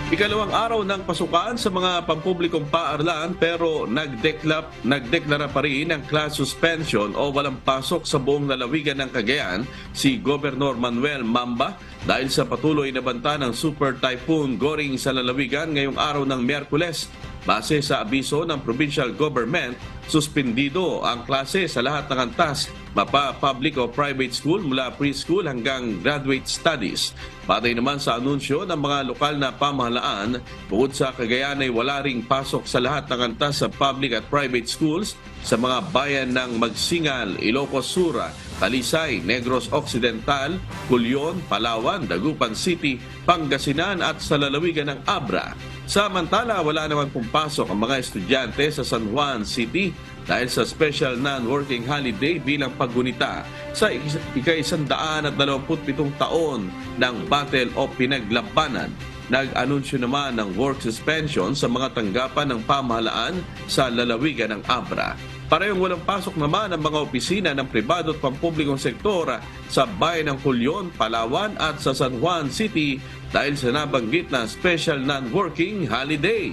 Ikalawang araw ng pasukan sa mga pampublikong paaralan pero nagdeklara pa rin ng class suspension o walang pasok sa buong lalawigan ng Cagayan si Gobernador Manuel Mamba dahil sa patuloy na banta ng Super Typhoon Goring sa lalawigan ngayong araw ng Miyerkules. Base sa abiso ng provincial government, suspendido ang klase sa lahat ng antas, mapa public o private school mula preschool hanggang graduate studies. Patay naman sa anunsyo ng mga lokal na pamahalaan, bukod sa Cagayan ay wala ring pasok sa lahat ng antas sa public at private schools sa mga bayan ng Magsingal, Ilocos Sur, Talisay, Negros Occidental, Culion, Palawan, Dagupan City, Pangasinan at sa lalawigan ng Abra. Samantala, wala naman pumpasok ang mga estudyante sa San Juan City dahil sa special non-working holiday bilang paggunita sa ika-127 taon ng Battle of Pinaglabanan. Nag-anunsyo naman ng work suspension sa mga tanggapan ng pamahalaan sa lalawigan ng Abra. Parehong walang pasok naman ang mga opisina ng pribado at pampublikong sektor sa bayan ng Culion, Palawan at sa San Juan City dahil sa nabanggit na special non-working holiday.